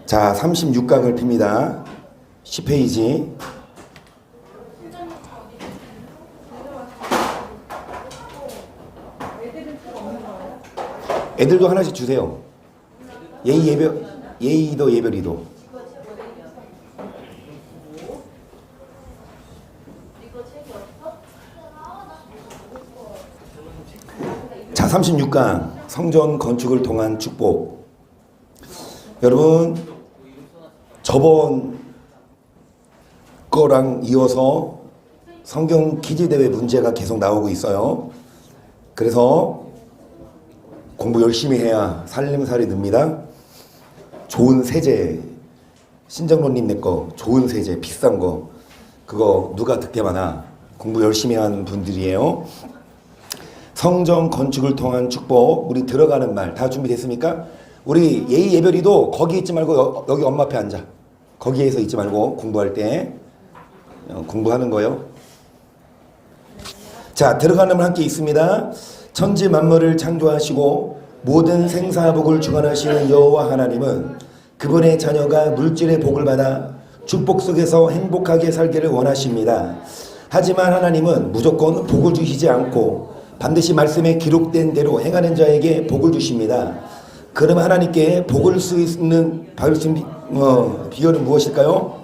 자, 36강을 핍니다. 10페이지. 애들도 하나씩 주세요. 예의, 예별, 예의도, 예별이도. 자, 36강 성전 건축을 통한 축복. 여러분, 저번 거랑 이어서 성경 퀴즈 대회 문제가 계속 나오고 있어요. 그래서 공부 열심히 해야 살림살이 늡니다. 좋은 세제, 신정론님 내 거 좋은 세제 비싼 거 그거 누가 득템하나 공부 열심히 한 분들이에요. 성전 건축을 통한 축복. 우리 들어가는 말 다 준비됐습니까? 우리 예의 예별이도 거기 있지 말고 여기 엄마 앞에 앉아. 거기에서 있지 말고 공부할 때 공부하는 거요. 자, 들어가는 말 함께 있습니다. 천지 만물을 창조하시고 모든 생사복을 주관하시는 여호와 하나님은 그분의 자녀가 물질의 복을 받아 축복 속에서 행복하게 살기를 원하십니다. 하지만 하나님은 무조건 복을 주시지 않고 반드시 말씀에 기록된 대로 행하는 자에게 복을 주십니다. 그럼 하나님께 복을 수 있는 비결은 무엇일까요?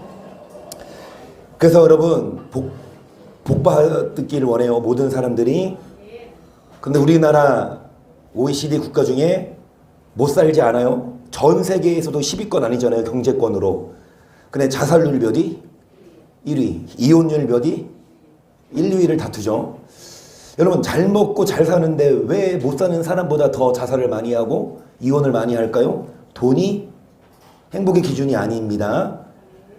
그래서 여러분 복 받기를 원해요. 모든 사람들이. 근데 우리나라 OECD 국가 중에 못 살지 않아요? 전 세계에서도 10위권 아니잖아요. 경제권으로. 근데 자살률 몇 위? 1위. 이혼율 몇 위? 1, 2위를 다투죠. 여러분, 잘 먹고 잘 사는데 왜 못 사는 사람보다 더 자살을 많이 하고 이혼을 많이 할까요? 돈이 행복의 기준이 아닙니다.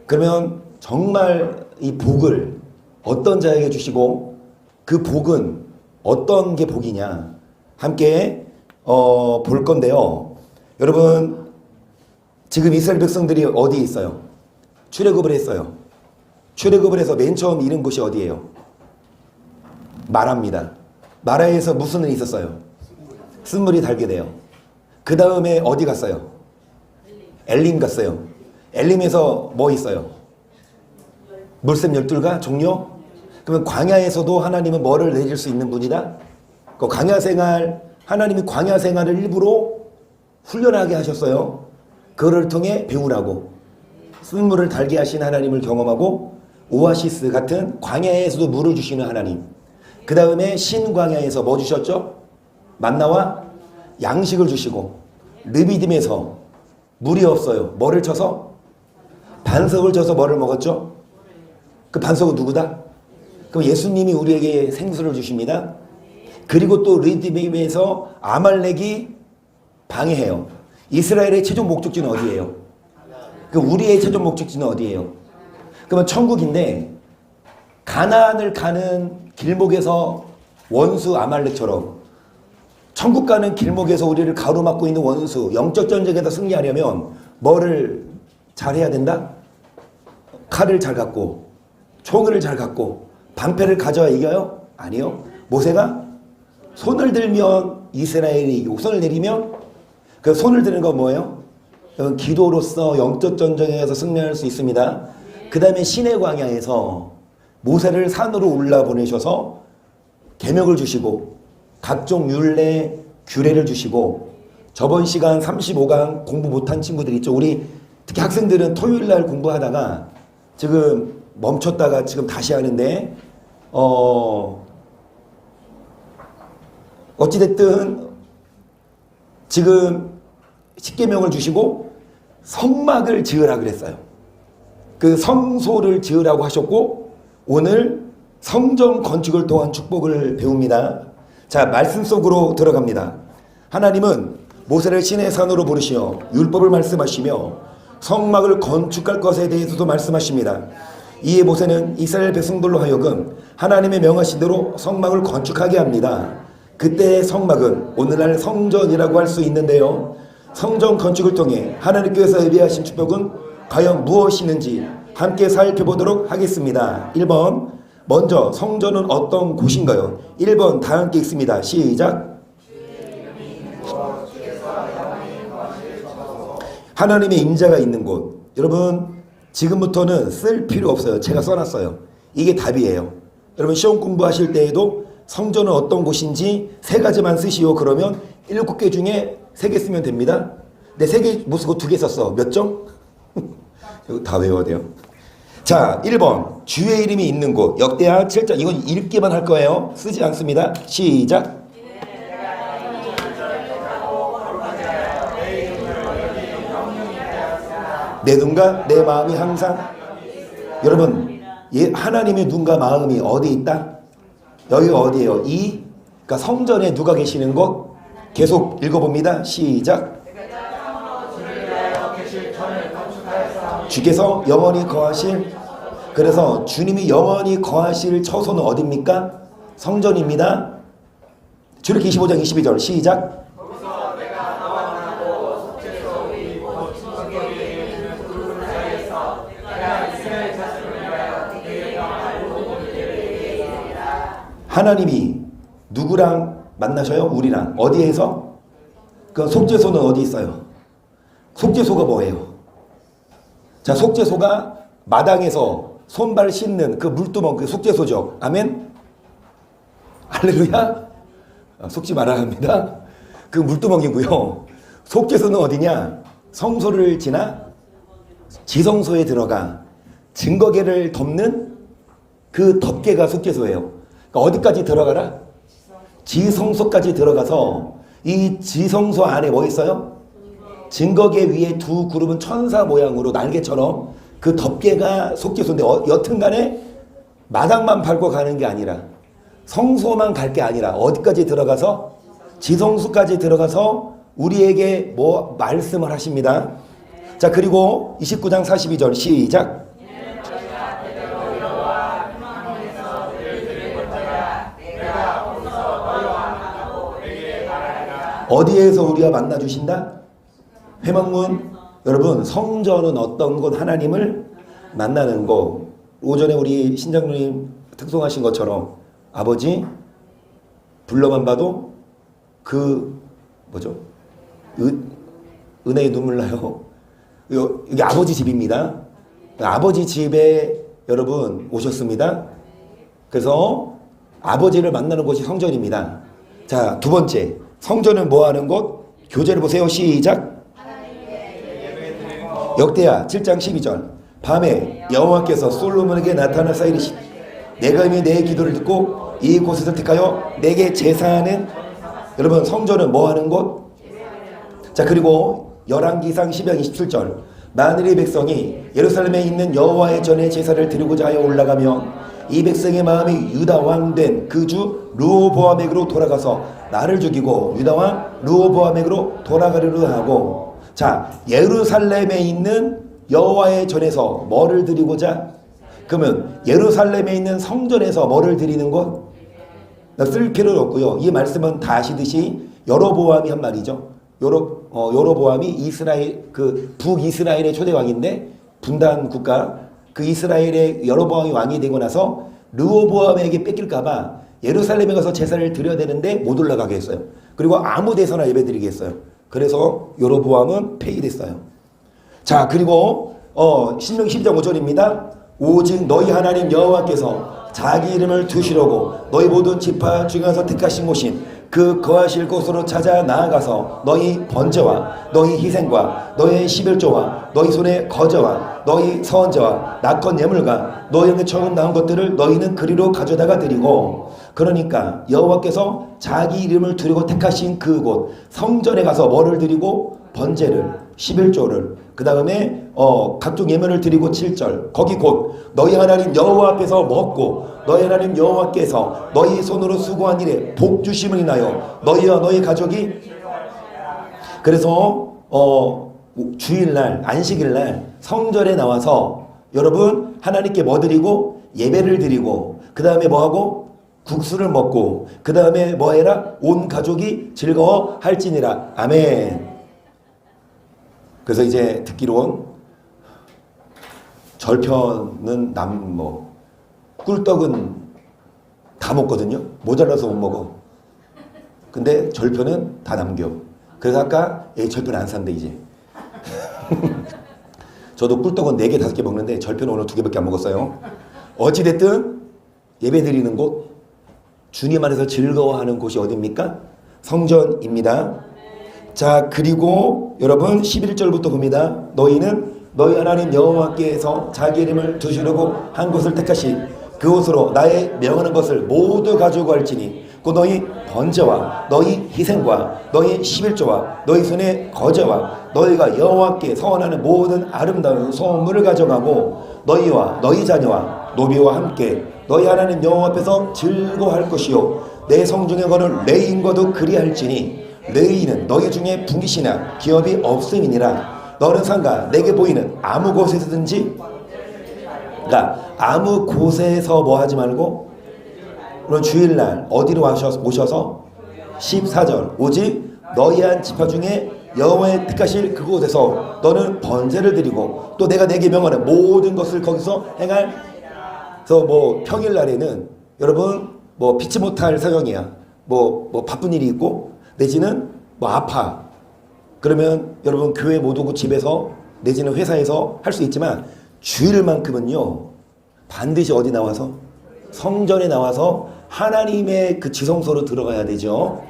그러면 정말 이 복을 어떤 자에게 주시고 그 복은 어떤 게 복이냐 함께 볼 건데요. 여러분, 지금 이스라엘 백성들이 어디에 있어요? 출애굽을 했어요. 출애굽을 해서 맨 처음 잃은 곳이 어디예요? 마라입니다. 마라에서 무슨 일이 있었어요? 쓴물이 달게 돼요. 그 다음에 어디 갔어요? 엘림 갔어요. 엘림에서 뭐 있어요? 물샘 12가 종료? 그러면 광야에서도 하나님은 뭐를 내릴 수 있는 분이다? 그 광야 생활, 하나님이 광야 생활을 일부러 훈련하게 하셨어요. 그거를 통해 배우라고. 쓴물을 달게 하신 하나님을 경험하고 오아시스 같은 광야에서도 물을 주시는 하나님. 그 다음에 신광야에서 뭐 주셨죠? 만나와 양식을 주시고 르비딤에서 물이 없어요. 뭐를 쳐서? 반석을 쳐서 뭐를 먹었죠? 그 반석은 누구다? 그럼 예수님이 우리에게 생수를 주십니다. 그리고 또 르비딤에서 아말렉이 방해해요. 이스라엘의 최종 목적지는 어디예요? 그 우리의 최종 목적지는 어디예요? 그러면 천국인데 가나안을 가는 길목에서 원수 아말렉처럼 천국 가는 길목에서 우리를 가로막고 있는 원수 영적 전쟁에서 승리하려면 뭐를 잘해야 된다? 칼을 잘 갖고 총을 잘 갖고 방패를 가져야 이겨요? 아니요. 모세가 손을 들면 이스라엘이 이기고 손을 내리면 그 손을 드는 건 뭐예요? 기도로서 영적 전쟁에서 승리할 수 있습니다. 그 다음에 신의 광야에서 모세를 산으로 올라 보내셔서 계명을 주시고 각종 율례, 규례를 주시고 저번 시간 35강 공부 못한 친구들 있죠. 우리 특히 학생들은 토요일날 공부하다가 지금 멈췄다가 지금 다시 하는데 어찌됐든 지금 십계명을 주시고 성막을 지으라 그랬어요. 그 성소를 지으라고 하셨고 오늘 성전 건축을 통한 축복을 배웁니다. 자, 말씀 속으로 들어갑니다. 하나님은 모세를 시내 산으로 부르시어 율법을 말씀하시며 성막을 건축할 것에 대해서도 말씀하십니다. 이에 모세는 이스라엘 백성들로 하여금 하나님의 명하신 대로 성막을 건축하게 합니다. 그때의 성막은 오늘날 성전이라고 할 수 있는데요. 성전 건축을 통해 하나님께서 예비하신 축복은 과연 무엇이는지 함께 살펴보도록 하겠습니다. 1번, 먼저 성전은 어떤 곳인가요? 1번 다 함께 읽습니다. 시작. 하나님의 임재가 있는 곳. 여러분 지금부터는 쓸 필요 없어요. 제가 써놨어요. 이게 답이에요. 여러분 시험 공부하실 때에도 성전은 어떤 곳인지 3가지만 쓰시오. 그러면 7개 중에 3개 쓰면 됩니다. 근데 3개 못 쓰고 2개 썼어. 몇 점? 이거 다 외워야 돼요. 자, 1번 주의 이름이 있는 곳. 역대하 7장. 이건 읽기만 할 거예요. 쓰지 않습니다. 시작. 내 눈과 내 마음이 항상. 여러분 하나님의 눈과 마음이 어디 있다? 여기가 어디예요? 그러니까 성전에 누가 계시는 곳? 계속 읽어봅니다. 시작. 주께서 영원히 거하실. 그래서 주님이 영원히 거하실 처소는 어디입니까? 성전입니다. 출애굽기 25장 22절 시작. 하나님이 누구랑 만나셔요? 우리랑. 어디에서? 그 속죄소는 어디 있어요? 속죄소가 뭐예요? 자, 속죄소가 마당에서 손발 씻는 그 물두멍, 그 속죄소죠. 아멘? 할렐루야? 속지 말아야 합니다. 그 물두멍이고요. 속죄소는 어디냐? 성소를 지나 지성소에 들어가 증거궤를 덮는 그 덮개가 속죄소예요. 그러니까 어디까지 들어가라? 지성소까지 들어가서 이 지성소 안에 뭐 있어요? 증거궤 위에 2 그룹은 천사 모양으로 날개처럼 그 덮개가 속죄소인데 여튼간에 마당만 밟고 가는 게 아니라 성소만 갈 게 아니라 어디까지 들어가서? 지성소까지 들어가서 우리에게 뭐 말씀을 하십니다. 자, 그리고 29장 42절 시작. 어디에서 우리와 만나 주신다? 회막문. 여러분 성전은 어떤 곳? 하나님을 만나는 곳. 오전에 우리 신장로님 특송하신 것처럼 아버지 불러만 봐도 그 뭐죠? 은혜의 눈물 나요. 여기 아버지 집입니다. 아버지 집에 여러분 오셨습니다. 그래서 아버지를 만나는 곳이 성전입니다. 자, 2번째 성전은 뭐하는 곳? 교재를 보세요. 시작. 역대하 7장 12절 밤에 여호와께서 솔로몬에게 나타나사 이르시되 내가 이미 내 기도를 듣고 이곳을 택하여 내게 제사하는. 여러분 성전은 뭐하는 곳? 자, 그리고 열왕기상 10장 27절 만일의 백성이 예루살렘에 있는 여호와의 전에 제사를 드리고자 하여 올라가면 이 백성의 마음이 유다 왕 된 그 주 르호보암에게로 돌아가서 나를 죽이고 유다 왕 르호보암에게로 돌아가려고 하고. 자, 예루살렘에 있는 여호와의 전에서 뭐를 드리고자? 그러면 예루살렘에 있는 성전에서 뭐를 드리는 것? 쓸 필요는 없고요. 이 말씀은 다 아시듯이 여로보암이 한 말이죠. 여로보암이 이스라엘 그 북이스라엘의 초대 왕인데 분단 국가 그 이스라엘의 여로보암이 왕이 되고 나서 르호보암에게 뺏길까봐 예루살렘에 가서 제사를 드려야 되는데 못 올라가게 했어요. 그리고 아무 데서나 예배드리게 했어요. 그래서 여로보암은 폐위됐어요. 자, 그리고 신명기 12장 5절입니다. 오직 너희 하나님 여호와께서 자기 이름을 두시려고 너희 모든 지파 중에서 택하신 곳인 그 거하실 곳으로 찾아 나아가서 너희 번제와 너희 희생과 너희 십일조와 너희 손의 거제와 너희 서원제와 낙헌 예물과 너희에게 처음 나온 것들을 너희는 그리로 가져다가 드리고. 그러니까 여호와께서 자기 이름을 두려고 택하신 그곳 성전에 가서 뭐를 드리고? 번제를, 십일조를, 그 다음에 각종 예물을 드리고 7절 거기 곧 너희 하나님 여호와 앞에서 먹고 너희 하나님 여호와께서 너희 손으로 수고한 일에 복 주심을 인하여 너희와 너희 가족이. 그래서 주일날 안식일날 성전에 나와서 여러분 하나님께 뭐 드리고? 예배를 드리고 그 다음에 뭐하고? 국수를 먹고 그 다음에 뭐해라? 온 가족이 즐거워할지니라. 아멘. 그래서 이제 듣기론 절편은 꿀떡은 다 먹거든요. 모자라서 못 먹어. 근데 절편은 다 남겨. 그래서 아까 절편 안 산대 이제. 저도 꿀떡은 4개, 5개 먹는데 절편은 오늘 2개밖에 안 먹었어요. 어찌됐든 예배 드리는 곳, 주님 안에서 즐거워하는 곳이 어디입니까? 성전입니다. 자, 그리고 여러분 11절부터 봅니다. 너희는 너희 하나님 여호와께서 자기 이름을 두시려고 한 곳을 택하시 그곳으로 나의 명하는 것을 모두 가지고 갈지니 곧 너희 번제와 너희 희생과 너희 11조와 너희 손의 거제와 너희가 여호와께 서원하는 모든 아름다운 소물을 가져가고 너희와 너희 자녀와 노비와 함께 너희 하나님 여호와 앞에서 즐거워할 것이요 내 성중에 거는 레인과도 그리할지니 레인은 너희 중에 분깃이나 기업이 없음이니라. 너는 상가 내게 보이는 아무 곳에서든지, 그러니까 아무 곳에서 뭐 하지 말고, 그럼 주일날 어디로 오셔서 14절 오직 너희 한 지파 중에 여호와의 택하실 그곳에서 너는 번제를 드리고 또 내가 내게 명하는 모든 것을 거기서 행할. 그래서 뭐 평일날에는 여러분 뭐 피치 못할 상황이야, 뭐 바쁜 일이 있고 내지는 뭐 아파, 그러면 여러분 교회 못 오고 집에서 내지는 회사에서 할 수 있지만 주일만큼은요 반드시 어디 나와서? 성전에 나와서 하나님의 그 지성소로 들어가야 되죠.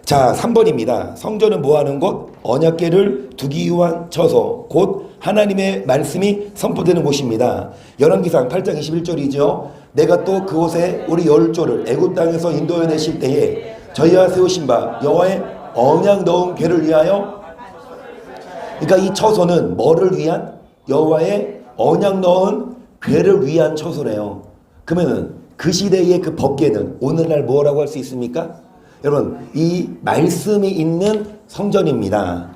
자, 3번입니다. 성전은 뭐하는 곳? 언약궤를 두기 위한 처소, 곧 하나님의 말씀이 선포되는 곳입니다. 열왕기상 8장 21절이죠. 내가 또 그곳에 우리 열조를 애굽 땅에서 인도해 내실 때에 저희와 세우신 바 여호와의 언약 넣은 궤를 위하여, 그러니까 이 처소는 뭐를 위한? 여호와의 언약 넣은 궤를 위한 처소래요. 그러면은 그 시대의 그 법궤는 오늘날 뭐라고 할 수 있습니까? 여러분 이 말씀이 있는 성전입니다.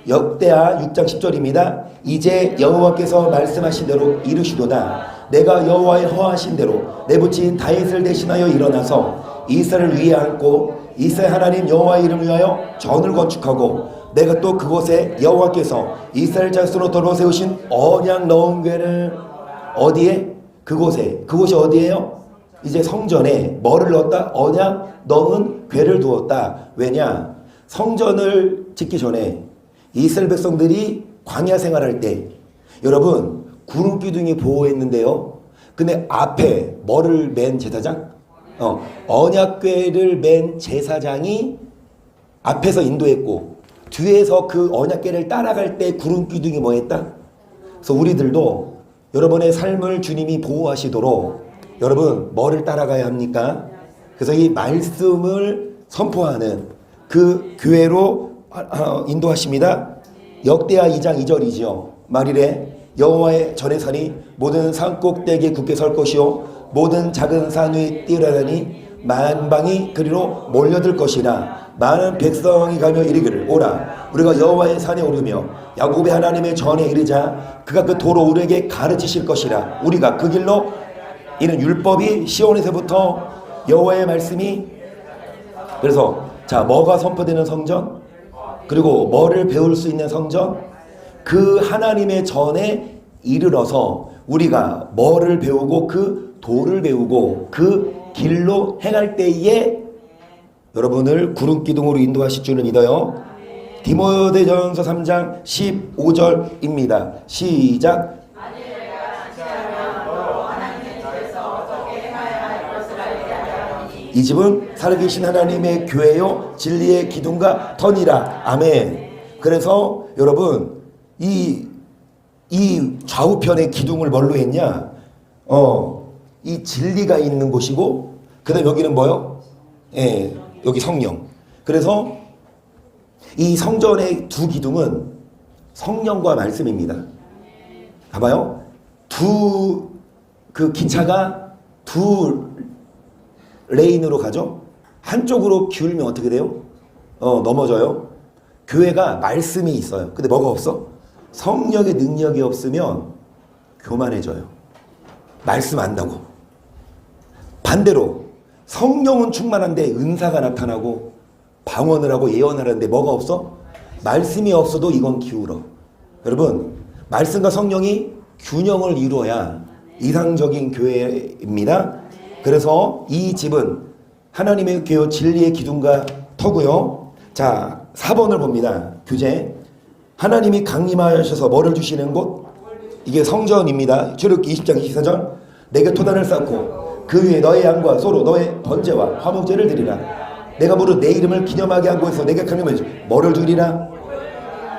역대하 6장 10절입니다. 이제 여호와께서 말씀하신 대로 이루시도다. 내가 여호와의 허하신 대로 내 부친 다윗을 대신하여 일어나서 이스라엘을 위에 앉고 이스라엘 하나님 여호와의 이름을 위하여 전을 건축하고 내가 또 그곳에 여호와께서 이스라엘 자손으로 돌아 세우신 언약 넣은 궤를 어디에? 그곳에. 그곳이 어디예요? 이제 성전에 뭐를 넣었다? 언약 넣은 궤를 두었다. 왜냐? 성전을 짓기 전에 이스라엘 백성들이 광야 생활할 때 여러분 구름 기둥이 보호했는데요. 근데 앞에 뭐를 맨 제사장? 언약궤를 맨 제사장이 앞에서 인도했고 뒤에서 그 언약궤를 따라갈 때 구름 기둥이 뭐 했다? 그래서 우리들도 여러분의 삶을 주님이 보호하시도록 여러분 뭐를 따라가야 합니까? 그래서 이 말씀을 선포하는 그 교회로 인도하십니다. 역대하 2장 2절이죠. 말일에 여호와의 전에 서니 모든 산 꼭대기에 굳게 설 것이요 모든 작은 산 위에 뛰어나니 만방이 그리로 몰려들 것이라. 많은 백성이 가며 이르기를 오라 우리가 여호와의 산에 오르며 야곱의 하나님의 전에 이르자 그가 그 도로 우리에게 가르치실 것이라. 우리가 그 길로, 이는 율법이 시온에서부터 여호와의 말씀이. 그래서 자, 뭐가 선포되는 성전, 그리고 뭐를 배울 수 있는 성전, 그 하나님의 전에 이르러서 우리가 뭐를 배우고 그 도를 배우고 그 길로 행할 때에 여러분을 구름 기둥으로 인도하실 줄을 믿어요. 디모데전서 3장 15절입니다. 시작. 이 집은 살아계신 하나님의 교회요 진리의 기둥과 터니라. 아멘. 그래서 여러분 이 좌우편의 기둥을 뭘로 했냐? 이 진리가 있는 곳이고, 그 다음에 여기는 뭐요? 여기 성령. 그래서 이 성전의 두 기둥은 성령과 말씀입니다. 봐봐요. 그 기차가 두 레인으로 가죠. 한쪽으로 기울면 어떻게 돼요? 넘어져요. 교회가 말씀이 있어요. 근데 뭐가 없어? 성령의 능력이 없으면 교만해져요. 말씀 안다고. 반대로 성령은 충만한데 은사가 나타나고 방언을 하고 예언을 하는데 뭐가 없어? 말씀이 없어도 이건 기울어. 여러분, 말씀과 성령이 균형을 이루어야 이상적인 교회입니다. 그래서 이 집은 하나님의 교회 진리의 기둥과 터고요. 자, 4번을 봅니다. 교재. 하나님이 강림하셔서 뭐를 주시는 곳? 이게 성전입니다. 출애굽기 20장 24절. 내게 토단을 쌓고 그 위에 너의 양과 소로 너의 번제와 화목제를 드리라. 내가 무릇 내 이름을 기념하게 한 곳에서 내게 강림하여 뭐를 드리라?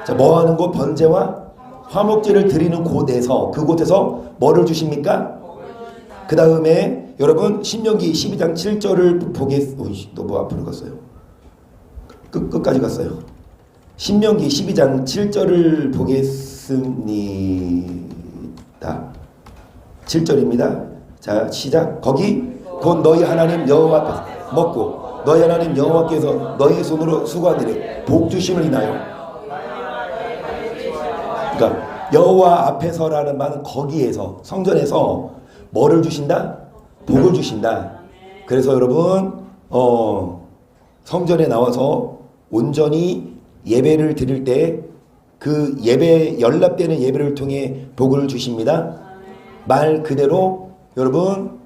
자, 뭐 하는 곳? 번제와 화목제를 드리는 곳에서, 그곳에서 뭐를 주십니까? 그 다음에 여러분 신명기 12장 7절을 너무 앞으로 갔어요. 끝까지 갔어요. 신명기 12장 7절을 보겠습니다. 7절입니다. 자, 시작. 거기 곧 너희 하나님 여호와 앞에서 먹고 너희 하나님 여호와께서 너희 손으로 수고하니라 복 주심을 인하여. 그러니까 여호와 앞에서라는 말은 거기에서, 성전에서 뭐를 주신다? 복을 주신다. 그래서 여러분 성전에 나와서 온전히 예배를 드릴 때 그 예배, 연락되는 예배를 통해 복을 주십니다. 말 그대로 여러분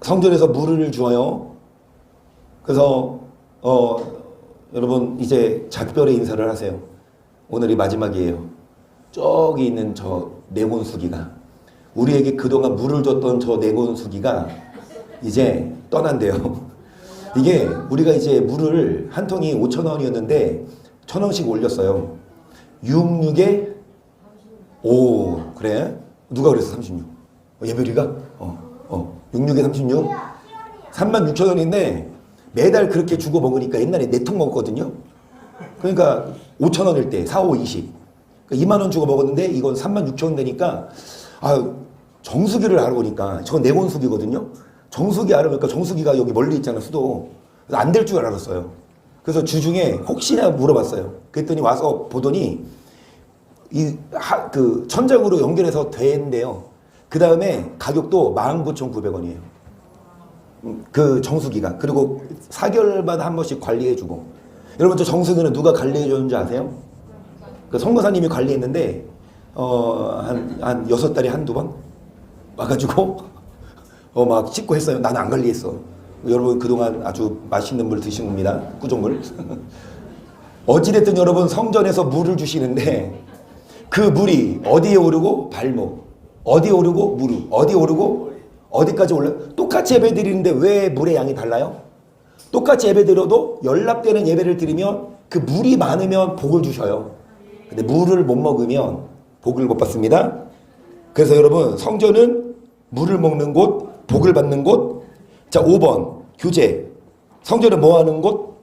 성전에서 물을 주어요. 그래서 여러분 이제 작별의 인사를 하세요. 오늘이 마지막이에요. 저기 있는 저 내곤수기가, 우리에게 그동안 물을 줬던 저 내곤수기가 이제 떠난대요. 이게 우리가 이제 물을 한 통이 5,000원이었는데 1,000원씩 올렸어요. 66에 5 그래? 누가 그랬어? 36 예별이가? 66에 36 36,000원인데 매달 그렇게 주고 먹으니까 옛날에 4통 먹었거든요. 그러니까 5,000원일 때 4, 5, 20 그러니까 2만 원 주고 먹었는데 이건 36,000원 되니까 정수기를 알아보니까 저건 내곤수기거든요. 정수기 알아보니까 정수기가 여기 멀리 있잖아, 수도. 안 될 줄 알았어요. 그래서 주중에 혹시나 물어봤어요. 그랬더니 와서 보더니 그 천장으로 연결해서 된대요. 그 다음에 가격도 19,900원이에요. 그 정수기가. 그리고 4개월마다 한 번씩 관리해주고. 여러분 저 정수기는 누가 관리해줬는지 아세요? 그 선거사님이 관리했는데 한 6달에 한두 번 와가지고 막 씻고 했어요. 나는 안 관리했어. 여러분 그동안 아주 맛있는 물 드신 겁니다. 꾸종물. 어찌됐든 여러분 성전에서 물을 주시는데 그 물이 어디에 오르고? 발목. 어디에 오르고? 무릎. 어디에 오르고? 어디까지 올라? 똑같이 예배 드리는데 왜 물의 양이 달라요? 똑같이 예배 드려도 연락되는 예배를 드리면 그 물이 많으면 복을 주셔요. 근데 물을 못 먹으면 복을 못 받습니다. 그래서 여러분 성전은 물을 먹는 곳, 복을 받는 곳. 자, 5번 교제. 성전은 뭐 하는 곳?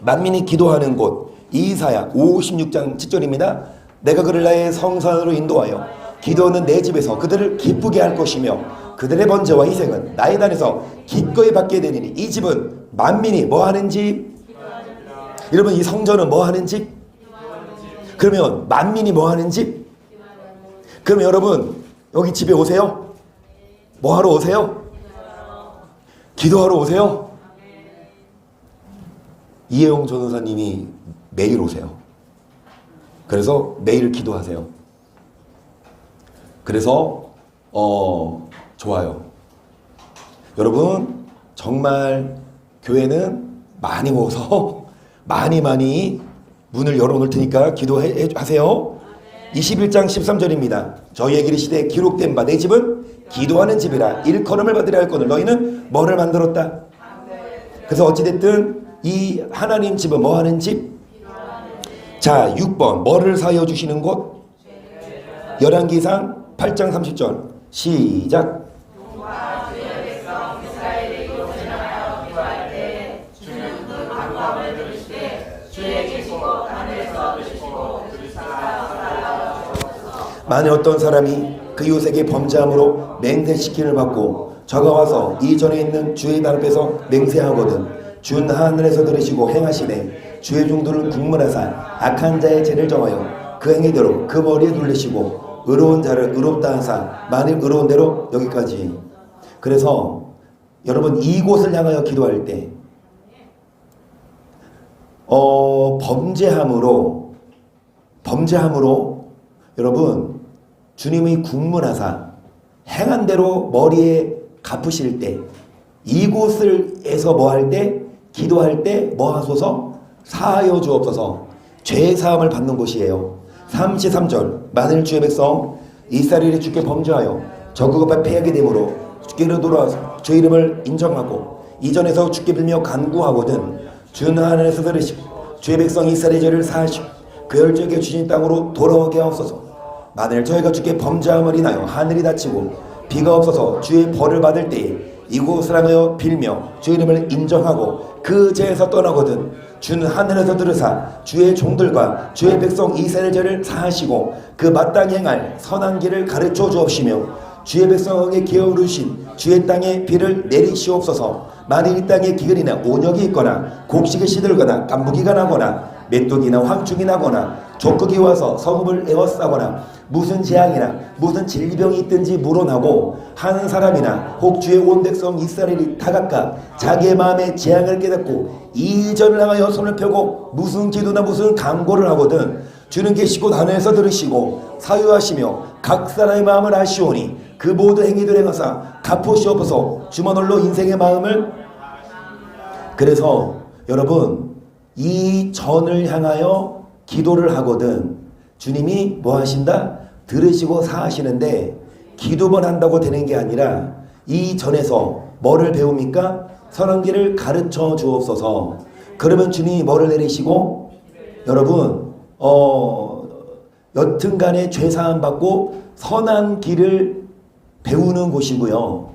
만민이 기도하는 곳. 이사야 56장 7절입니다. 내가 그를 나의 성산으로 인도하여 기도하는 내 집에서 그들을 기쁘게 할 것이며 그들의 번제와 희생은 나의 단에서 기꺼이 받게 되리니. 이 집은 만민이 뭐 하는 집? 여러분 이 성전은 뭐 하는 집? 그러면 만민이 뭐 하는 집? 그러면 여러분 여기 집에 오세요? 뭐 하러 오세요? 기도하러 오세요? 이혜영 전도사님이 매일 오세요. 그래서 매일 기도하세요. 그래서 좋아요. 여러분 정말 교회는 많이 모여서 많이 문을 열어놓을 테니까 기도하세요. 21장 13절입니다. 저희에게 이르시되 기록된 바 내 집은 기도하는 집이라 일컬음을 받으려 할 거늘 너희는 뭐를 만들었다? 그래서 어찌됐든 이 하나님 집은 뭐 하는 집? 자 6번 뭐를 사여 주시는 곳? 열왕기상 8장 30절 시작. 만일 어떤 사람이 그 이웃에게 범죄함으로 맹세시킴을 받고 저가 와서 이전에 있는 주의 발 앞에서 맹세하거든 준 하늘에서 들으시고 행하시되 주의 종들을 국문하사 악한 자의 죄를 정하여 그 행위대로 그 머리에 돌리시고 의로운 자를 의롭다 하사 만일 의로운 대로 여기까지. 그래서 여러분 이곳을 향하여 기도할 때 범죄함으로 여러분 주님의 국문하사 행한 대로 머리에 갚으실 때 이곳을에서 뭐 할 때? 기도할 때 뭐 하소서? 사하여 주옵소서. 죄사함을 받는 곳이에요. 33절 만일 주의 백성 이스라엘이 주께 범죄하여 적국 앞에 패하게 되므로 주께로 돌아와서 주의 이름을 인정하고 이전에서 주께 빌며 간구하거든 주는 하늘에서 들으시고 주의 백성 이스라엘의 죄를 사하시고 그 열조에게 주신 땅으로 돌아오게 하옵소서. 만일 저희가 주께 범죄함을 인하여 하늘이 닫히고 비가 없어서 주의 벌을 받을 때에 이곳을 향하여 빌며 주의 이름을 인정하고 그 죄에서 떠나거든 주는 하늘에서 들으사 주의 종들과 주의 백성 이스라엘 죄를 사하시고 그 마땅히 행할 선한 길을 가르쳐 주옵시며 주의 백성에게 기어오르신 주의 땅에 비를 내리시옵소서. 만일 이 땅에 기근이나 온역이 있거나 곡식이 시들거나 깐부기가 나거나 메뚜기나 황충이 나거나 족극이 와서 성읍을 에워싸거나 무슨 재앙이나 무슨 질병이 있든지 물어나고 한 사람이나 혹 주의 온 백성 이스라엘이 다각각 자기의 마음의 재앙을 깨닫고 이전을 향하여 손을 펴고 무슨 기도나 무슨 간구를 하거든 주는 계시고 하늘에서 들으시고 사유하시며 각 사람의 마음을 아시오니 그 모든 행위들 행하사 갚으시옵소서. 주머늘로 인생의 마음을. 그래서 여러분 이 전을 향하여 기도를 하거든 주님이 뭐 하신다? 들으시고 사하시는데 기도만 한다고 되는 게 아니라 이 전에서 뭐를 배웁니까? 선한 길을 가르쳐 주옵소서. 그러면 주님이 뭐를 내리시고 여러분 여튼간에 죄사함 받고 선한 길을 배우는 곳이고요.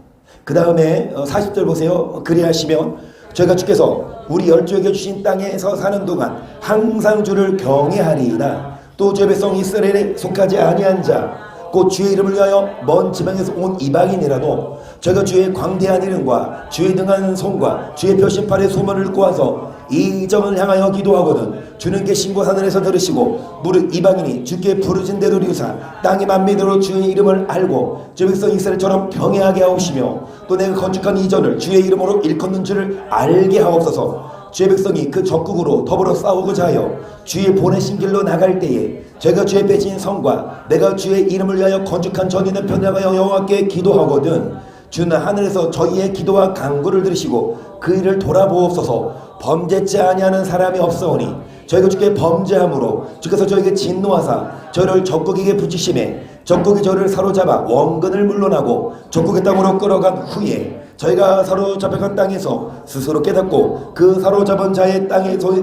그 다음에 40절 보세요. 그리하시면 저희가 주께서 우리 열조에게 주신 땅에서 사는 동안 항상 주를 경외하리이다. 또 주의 백성 이스라엘에 속하지 아니한 자 곧 주의 이름을 위하여 먼 지방에서 온 이방인이라도 저희가 주의 광대한 이름과 주의 등한 손과 주의 표심팔의 소문을 듣고 와서 이 점을 향하여 기도하거든 주는 계신 곳 하늘에서 들으시고 무릇 이방인이 주께 부르신 대로 이루사 땅의 만민으로 주의 이름을 알고 주의 백성 이스라엘처럼 경외하게 하옵시며 또 내가 건축한 이 전을 주의 이름으로 일컫는 줄을 알게 하옵소서. 주의 백성이 그 적국으로 더불어 싸우고자 하여 주의 보내신 길로 나갈 때에 제가 주의 빼진 성과 내가 주의 이름을 위하여 건축한 전이는 편향하여 여호와께 기도하거든 주는 하늘에서 저희의 기도와 간구를 들으시고 그 일을 돌아보옵소서. 범죄치 아니하는 사람이 없사오니 저희가 주께 범죄함으로 주께서 저에게 진노하사 저희를 적국에게 붙이심에 적국이 저를 사로잡아 원근을 물러나고 적국의 땅으로 끌어간 후에 저희가 사로잡혀간 땅에서 스스로 깨닫고 그 사로잡은 자의 땅에서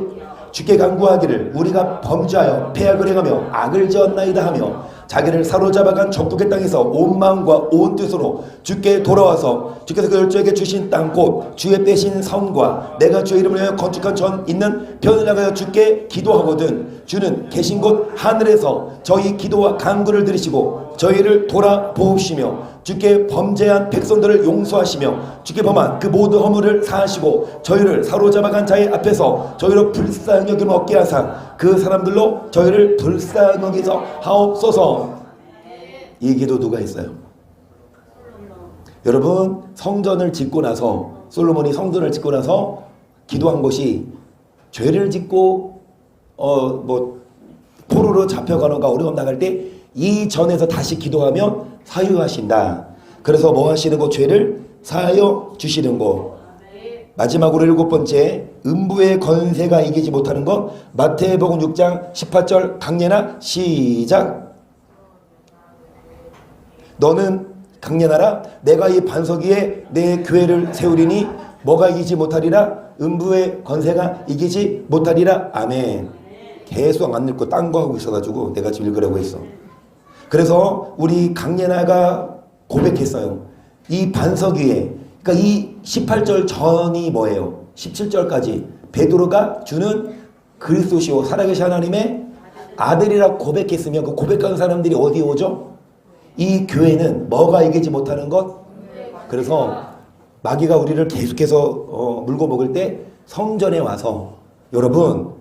주께 간구하기를 우리가 범죄하여 패악을 행하며 악을 지었나이다 하며 자기를 사로잡아간 적국의 땅에서 온 마음과 온 뜻으로 주께 돌아와서 주께서 그 열조에게 주신 땅 곧 주의 빼신 성과 내가 주의 이름을 위하여 건축한 전 있는 편을 나가여 주께 기도하거든 주는 계신 곳 하늘에서 저희 기도와 간구를 들으시고 저희를 돌아보시며 주께 범죄한 백성들을 용서하시며 주께 범한 그 모든 허물을 사하시고 저희를 사로잡아간 자의 앞에서 저희로 불쌍히 여김을 얻게 하사 그 사람들로 저희를 불쌍히 여기서 하옵소서. 이 기도 누가 했어요? 여러분 성전을 짓고 나서 솔로몬이 성전을 짓고 나서 기도한 것이 죄를 짓고 포로로 잡혀가는가 어려움 나갈 때 이 전에서 다시 기도하면 사유하신다. 그래서 뭐 하시는 거? 죄를 사하여 주시는 거. 마지막으로 7번째 음부의 권세가 이기지 못하는 것 마태복음 6장 18절 강례나 시작. 너는 강례하라 내가 이 반석 위에 내 교회를 세우리니 뭐가 이기지 못하리라? 음부의 권세가 이기지 못하리라. 아멘. 계속 안 읽고 딴 거 하고 있어가지고 내가 지금 읽으라고 했어. 그래서 우리 강예나가 고백했어요. 이 반석 위에 그러니까 이 18절 전이 뭐예요? 17절까지 베드로가 주는 그리스도시오 살아계신 하나님의 아들이라고 고백했으면 그 고백하는 사람들이 어디 오죠? 이 교회는 뭐가 이기지 못하는 것? 그래서 마귀가 우리를 계속해서 물고 먹을 때 성전에 와서 여러분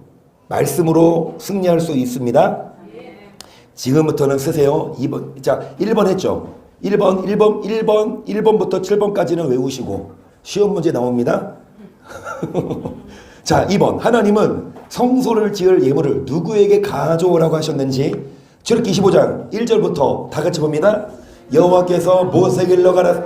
말씀으로 승리할 수 있습니다. 지금부터는 쓰세요. 2번. 자, 1번 했죠. 1번부터 7번까지는 외우시고 쉬운 문제 나옵니다. 자, 2번. 하나님은 성소를 지을 예물을 누구에게 가져오라고 하셨는지 출애굽기 25장 1절부터 다 같이 봅니다. 여호와께서 모세에게 일러가라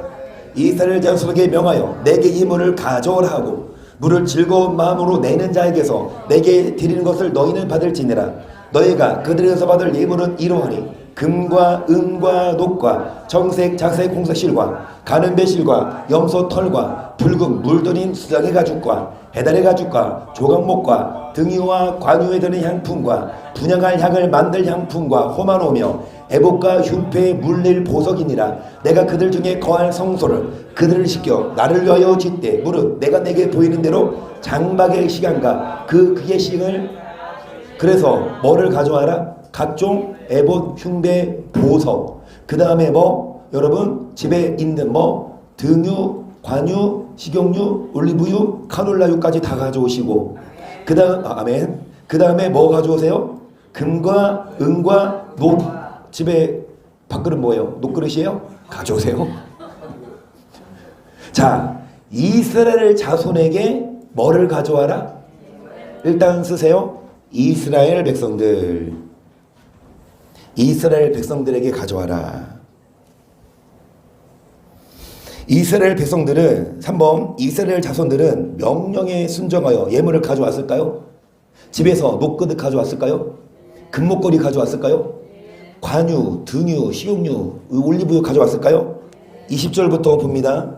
이스라엘 자손에게 명하여 내게 예물을 가져오라 하고 물을 즐거운 마음으로 내는 자에게서 내게 드리는 것을 너희는 받을지니라. 너희가 그들에게서 받을 예물은 이러하니 금과 은과 녹과 정색 자색 홍색실과 가는 배실과 염소 털과 붉은 물들인 수정의 가죽과 해달의 가죽과 조각목과 등이와 관유에 드는 향품과 분향할 향을 만들 향품과 호마노며 애복과 흉패에 물릴 보석이니라. 내가 그들 중에 거할 성소를 그들을 시켜 나를 위하여 짓되 무릇 내가 내게 보이는 대로 장막의 시간과 그의 시간을 그래서 뭐를 가져와라? 각종 에봇, 흉배, 보석. 그 다음에 뭐 여러분 집에 있는 뭐 등유, 관유, 식용유, 올리브유, 카놀라유까지 다 가져오시고 그 다음 아멘. 그 다음에 뭐 가져오세요? 금과 은과 녹. 집에 밥그릇 뭐예요? 녹그릇이에요? 가져오세요. 자, 이스라엘 자손에게 뭐를 가져와라? 일단 쓰세요. 이스라엘 백성들. 이스라엘 백성들에게 가져와라. 이스라엘 백성들은 3번 이스라엘 자손들은 명령에 순종하여 예물을 가져왔을까요? 집에서 녹그릇 가져왔을까요? 금목걸이 가져왔을까요? 관유, 등유, 식용유, 올리브유 가져왔을까요? 20절부터 봅니다.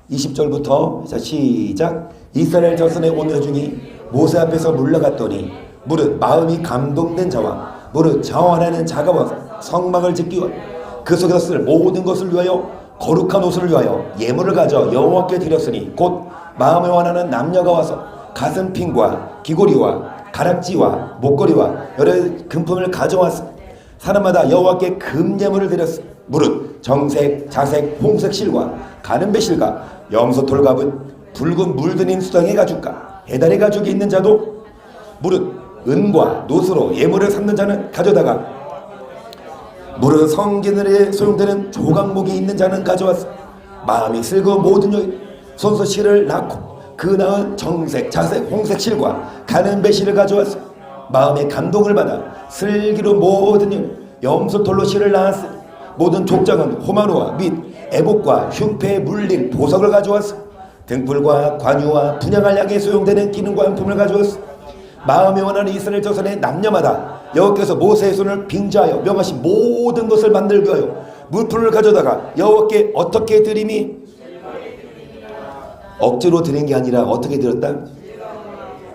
20절부터 자 시작. 이스라엘 자손의 온 회중이 모세 앞에서 물러갔더니 무릇 마음이 감동된 자와 무릇 자원하는 자가 성막을 짓기 그 속에서 쓸 모든 것을 위하여 거룩한 옷을 위하여 예물을 가져 여호와께 드렸으니 곧 마음에 원하는 남녀가 와서 가슴핀과 귀고리와 가락지와 목걸이와 여러 금품을 가져왔으니 사람마다 여호와께 금예물을 드렸으니 무릇 정색, 자색, 홍색 실과 가는 배실과 염소털 갑은 붉은 물드는 수정의 가죽과 해달의 가죽이 있는 자도 무릇 은과 노스로 예물을 삼는 자는 가져다가 무릇 성기늘에 소용되는 조각목이 있는 자는 가져왔어. 마음이 슬거운 모든 여인 손수 실을 낳고 그 낳은 정색, 자색, 홍색 실과 가는 배실을 가져왔어. 마음의 감동을 받아 슬기로 모든 여인 염소털로 실을 낳았어. 모든 족장은 호마노와 및 애복과 흉패에 물릴 보석을 가져왔어. 등불과 관유와 분향할 향에 소용되는 기능과 한품을 가져왔어. 마음이 원하는 이스라엘 자손의 남녀마다 여호와께서 모세의 손을 빙자하여 명하신 모든 것을 만들게 하여 물품을 가져다가 여호와께 어떻게 드림이 억지로 드린 게 아니라 어떻게 드렸다?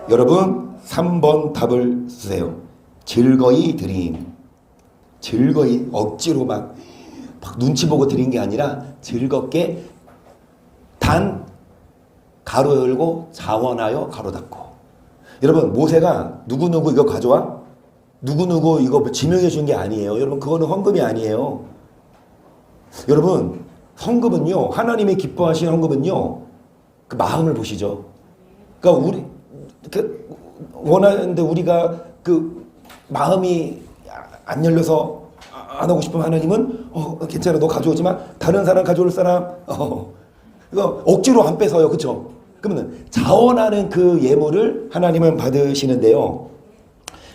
여러분 3번 답을 쓰세요. 즐거이 드림. 즐거이 억지로 막 눈치 보고 드린 게 아니라 즐겁게 단 가로 열고 자원하여 가로 닫고. 여러분 모세가 누구누구 이거 가져와? 누구누구 이거 지명해 준 게 아니에요. 여러분 그거는 헌금이 아니에요. 여러분 헌금은요 하나님이 기뻐하시는 헌금은요 그 마음을 보시죠. 그러니까 우리 원하는데 우리가 그 마음이 안 열려서 안 하고 싶으면 하나님은 괜찮아 너 가져오지만 다른 사람 가져올 사람 이거 억지로 안 뺏어요. 그렇죠? 그러면 자원하는 그 예물을 하나님은 받으시는데요.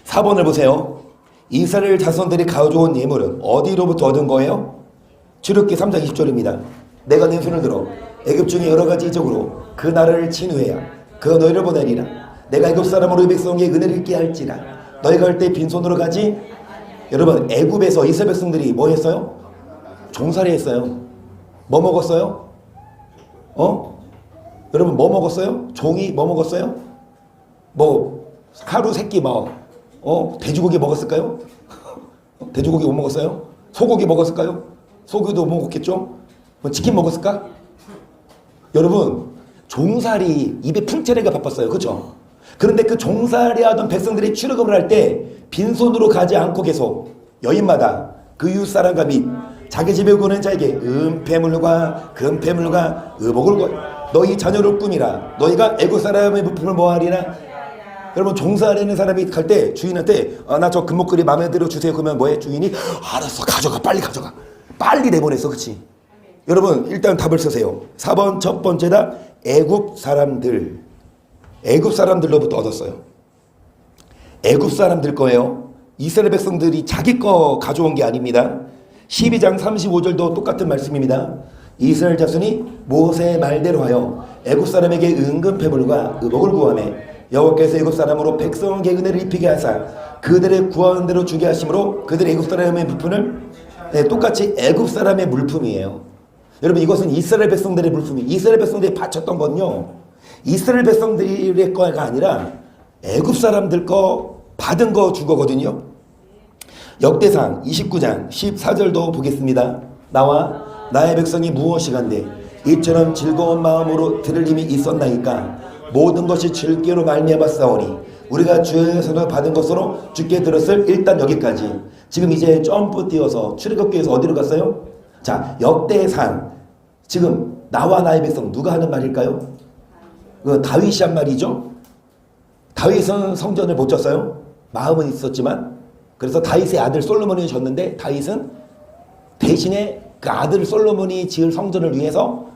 4번을 보세요. 이스라엘 자손들이 가져온 예물은 어디로부터 얻은 거예요? 출애굽기 3장 20절입니다. 내가 내 손을 들어 애굽 중에 여러 가지 이적으로 그 나라를 친 후에야 그가 너희를 보내리라. 내가 애굽 사람으로 이 백성에게 은혜를 있게 할지라. 너희가 갈 때 빈손으로 가지. 여러분 애굽에서 이스라엘 백성들이 뭐 했어요? 종살이 했어요. 뭐 먹었어요? 여러분 뭐 먹었어요? 종이 뭐 먹었어요? 뭐 하루 세끼 돼지고기 먹었을까요? 돼지고기 못 먹었어요? 소고기 먹었을까요? 소고기도 못 먹었겠죠? 뭐 치킨 먹었을까? 여러분 종살이 입에 풍채내가 바빴어요. 그렇죠? 그런데 그 종살이 하던 백성들이 출애굽을 할 때 빈손으로 가지 않고 계속 여인마다 그 이웃사람과 및 자기 집에 오는 자에게 은폐물과 금폐물과 의복을 너희 자녀를 꾸미라. 너희가 애굽 사람의 부품을 뭐하리라. 여러분 종살이하는 사람이 갈 때 주인한테 나 저 금목걸이 마음에 들어 주세요. 그러면 뭐해? 주인이 알았어 가져가 빨리 가져가. 빨리 내보냈어. 그치? 여러분 일단 답을 쓰세요. 4번 첫 번째다. 애굽 사람들. 애굽 사람들로부터 얻었어요. 애굽 사람들 거예요. 이스라엘 백성들이 자기 거 가져온 게 아닙니다. 12장 35절도 똑같은 말씀입니다. 이스라엘 자손이 모세의 말대로 하여 애굽 사람에게 은근 패물과 의복을 구하매 여호와께서 애굽 사람으로 백성에게 은혜를 입히게 하사 그들의 구하는 대로 주게 하심으로 그들의 애굽 사람의 물품을 똑같이 애굽 사람의 물품이에요. 여러분 이것은 이스라엘 백성들의 물품이 이스라엘 백성들이 바쳤던 건요 이스라엘 백성들의 거가 아니라 애굽 사람들 거 받은 거 준 거거든요. 역대상 29장 14절도 보겠습니다. 나와 나의 백성이 무엇이간데 이처럼 즐거운 마음으로 들을 힘이 있었나이까 모든 것이 즐기로 말미암아 싸우니 우리가 주에서 받은 것으로 주께 들었을 일단 여기까지. 지금 이제 점프 뛰어서 출애굽기에서 어디로 갔어요? 자 역대상 지금 나와 나의 백성 누가 하는 말일까요? 다윗이 한 말이죠. 다윗은 성전을 못 졌어요. 마음은 있었지만 그래서 다윗의 아들 솔로몬이 졌는데 다윗은 대신에 그 아들 솔로몬이 지을 성전을 위해서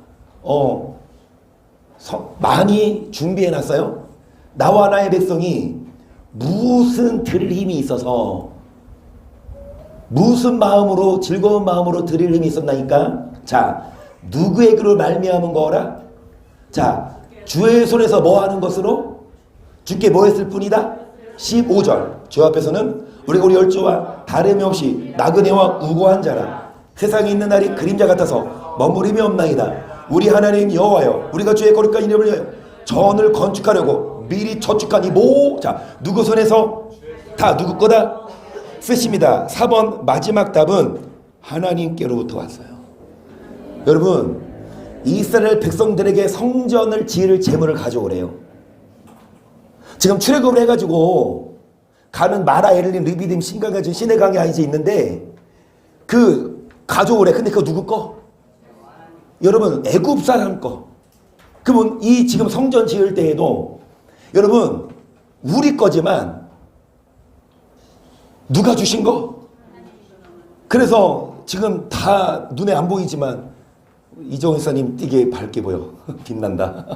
많이 준비해놨어요. 나와 나의 백성이 무슨 들을 힘이 있어서 무슨 마음으로 즐거운 마음으로 들을 힘이 있었나니까 자 누구에게로 말미암은 거라 자 주의 손에서 뭐 하는 것으로 주께 뭐 했을 뿐이다 15절 주 앞에서는 우리 열조와 다름이 없이 나그네와 우고한 자라 세상에 있는 날이 그림자 같아서 머무림이 없나이다. 우리 하나님 여호와여 우리가 주의 거룩한 이름을 위하여 전을 건축하려고 미리 저축하니 자 누구 손에서 다 누구 거다 쓰십니다. 4번 마지막 답은 하나님께로부터 왔어요. 여러분 이스라엘 백성들에게 성전을 지을 재물을 가져오래요. 지금 출애굽을 해가지고 가는 마라 엘린 르비딤 신강가진 신의 강이 이제 있는데 그 가져오래. 근데 그거 누구 거? 여러분 애굽 사람 거. 그러면 이 지금 성전 지을 때에도 여러분 우리 거지만 누가 주신 거? 그래서 지금 다 눈에 안 보이지만 이정훈 사님 되게 밝게 보여. 빛난다.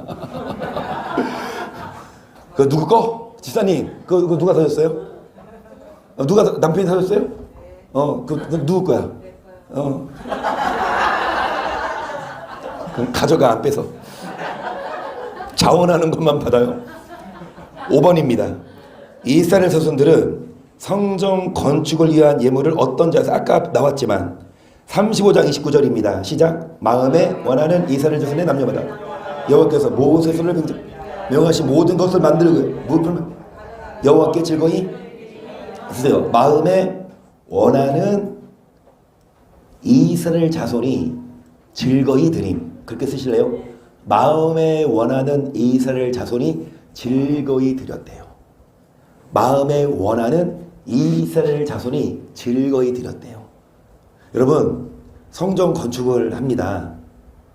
그 누구 거? 지사님 그거 누가 사줬어요? 누가 남편이 사줬어요? 그 누구 거야? 그럼 가져가 안 빼서 자원하는 것만 받아요. 5번입니다. 이스라엘 자손들은 성전 건축을 위한 예물을 어떤 자에서 아까 나왔지만 35장 29절입니다. 시작. 마음에 원하는 이스라엘 자손의 남녀마다 여호와께서 모세를 명하신 모든 것을 만들고 여호와께 즐거이 쓰세요. 마음에 원하는 이스라엘 자손이 즐거이 드림. 그렇게 쓰실래요? 마음에 원하는 이스라엘 자손이 즐거이 드렸대요. 마음에 원하는 이스라엘 자손이 즐거이 드렸대요. 여러분 성전 건축을 합니다.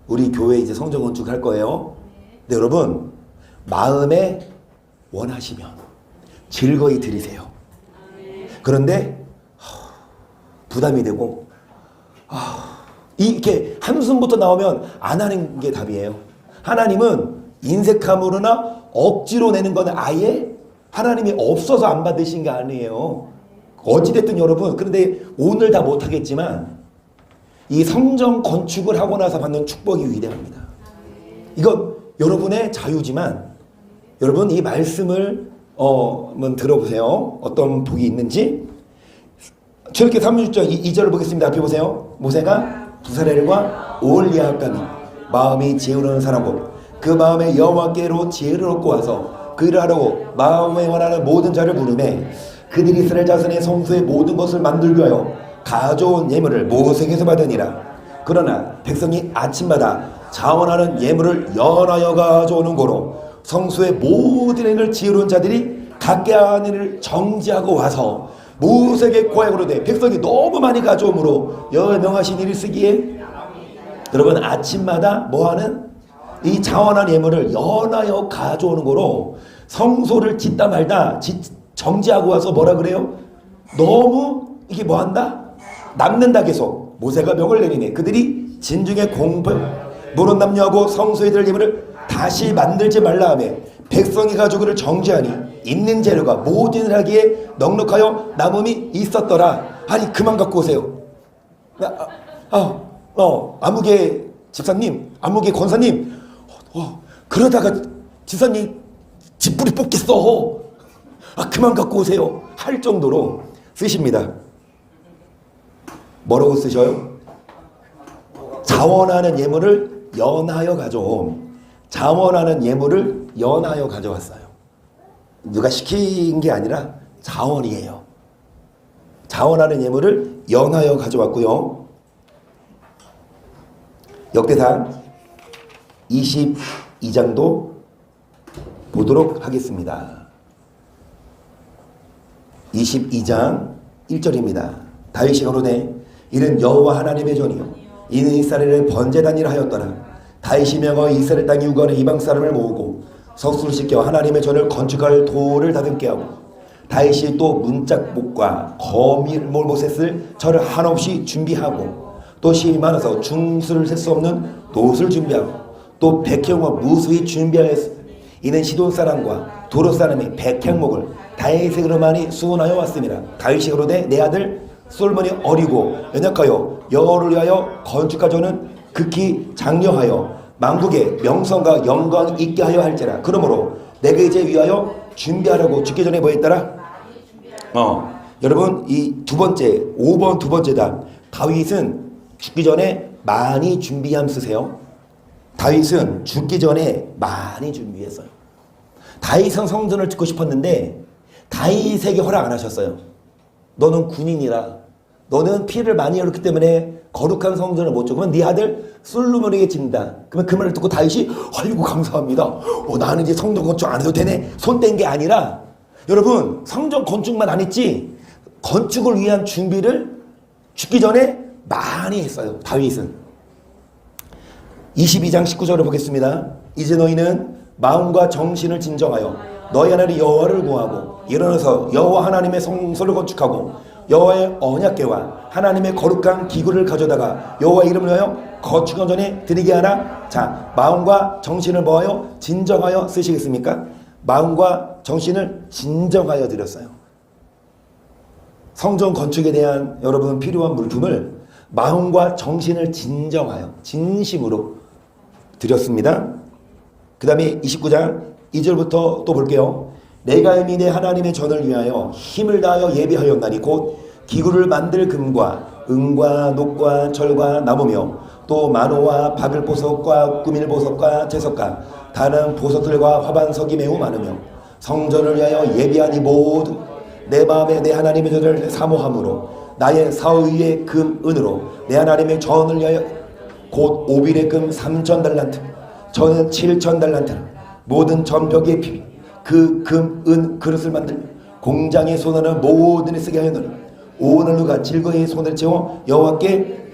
우리 교회 이제 성전 건축할 거예요. 근데 여러분 마음에 원하시면 즐거이 드리세요. 그런데 부담이 되고 이렇게 한숨부터 나오면 안 하는 게 답이에요. 하나님은 인색함으로나 억지로 내는 건 아예 하나님이 없어서 안 받으신 게 아니에요. 어찌됐든 여러분 그런데 오늘 다 못하겠지만 이 성전 건축을 하고 나서 받는 축복이 위대합니다. 이건 여러분의 자유지만 여러분 이 말씀을 한번 들어보세요. 어떤 복이 있는지. 출애굽기 36장 2절을 보겠습니다. 앞에 보세요. 모세가 부사렐과 오홀리압감이 마음이 지혜로운 사람고 그 마음에 여호와께로 지혜를 얻고 와서 그 일을 하려고 마음에 원하는 모든 자를 부르매 그들이 이스라엘 자손의 성소의 모든 것을 만들기 위하여 가져온 예물을 모세에게서 받으니라. 그러나 백성이 아침마다 자원하는 예물을 연하여 가져오는 거로 성소의 모든 행을 지혜로운 자들이 각기 하는 일을 정지하고 와서 모세에게 고하여그러되 백성이 너무 많이 가져오므로 여호와의 명하신 일을 쓰기에 여러분 아침마다 뭐하는 이 자원한 예물을 연하여 가져오는 거로 성소를 짓다 말다 정지하고 와서 뭐라 그래요? 너무 이게 뭐한다? 남는다 계속. 모세가 명을 내리네. 그들이 진중에 공벌 노론 남녀하고 성소에 들 예물을 다시 만들지 말라 하며 백성이 가지고를 정죄하니 있는 재료가 모든 일 하기에 넉넉하여 남음이 있었더라. 아니 그만 갖고 오세요. 아무개 집사님, 아무개 권사님 그러다가 지사님 집불이 뽑겠어. 아, 그만 갖고 오세요. 할 정도로 쓰십니다. 뭐라고 쓰셔요? 자원하는 예물을 연하여 가져옴. 자원하는 예물을 연하여 가져왔어요. 누가 시킨 게 아니라 자원이에요. 자원하는 예물을 연하여 가져왔고요. 역대상 22장도 보도록 하겠습니다. 22장 1절입니다. 다윗이 거론해 이는 여호와 하나님의 전이요 이는 이스라엘의 번제단이라 하였더라. 다윗이 명하여 이스라엘 땅 유관의 이방 사람을 모으고 석수를 씻겨 하나님의 전을 건축할 돌을 다듬게 하고 다윗이 또 문짝목과 거밀몰못에 쓸 철을 한없이 준비하고 또 시이 많아서 중수를 셀 수 없는 돛을 준비하고 또 백향과 무수히 준비하였으니 이는 시돈 사람과 도로 사람이 백향목을 다윗에게로 많이 수원하여 왔습니다. 다윗이 그러되 내 아들 솔몬이 어리고 연약하여 여호와를 위하여 건축하자는 극히 장려하여 만국의 명성과 영광 있게 하여 할지라. 그러므로 내가 이제 위하여 준비하라고 죽기 전에 뭐 했더라? 여러분 이 두 번째 5번 두 번째다. 다윗은 죽기 전에 많이 준비함 쓰세요. 다윗은 죽기 전에 많이 준비했어요. 다윗은 성전을 짓고 싶었는데 다윗에게 허락 안 하셨어요. 너는 군인이라 너는 피를 많이 흘렸기 때문에 거룩한 성전을 못 줘. 그러면 네 아들 솔로몬에게 진다. 그러면 그 말을 듣고 다윗이 아이고 감사합니다. 나는 이제 성전 건축 안 해도 되네. 손 뗀 게 아니라 여러분 성전 건축만 안 했지 건축을 위한 준비를 죽기 전에 많이 했어요. 다윗은 22장 19절을 보겠습니다. 이제 너희는 마음과 정신을 진정하여 너희 하나님 여호와를 구하고 일어나서 여호와 하나님의 성소를 건축하고 여호와의 언약궤와 하나님의 거룩한 기구를 가져다가 여호와 이름을 위하여 거축한 전에 드리게 하나. 자, 마음과 정신을 뭐하여 진정하여 쓰시겠습니까? 마음과 정신을 진정하여 드렸어요. 성전 건축에 대한 여러분 필요한 물품을 마음과 정신을 진정하여 진심으로 드렸습니다. 그 다음에 29장 2절부터 또 볼게요. 내가 이미 내 하나님의 전을 위하여 힘을 다하여 예비하였나니 곧 기구를 만들 금과 은과 녹과 철과 나무며 또 만호와 바벨보석과 꾸밀보석과 제석과 다른 보석들과 화반석이 매우 많으며 성전을 위하여 예비하니 모두 내 마음에 내 하나님의 전을 사모함으로 나의 사위의 금 은으로 내 하나님의 전을 위하여 곧 오빌의 금 3,000달란트 저는 7,000달란트 모든 전벽의 피 그 금 은 그릇을 만들며 공장의 손하는 모든 일 쓰게 하였노니 온 얼루가 즐거이 손을 채워 여호와께.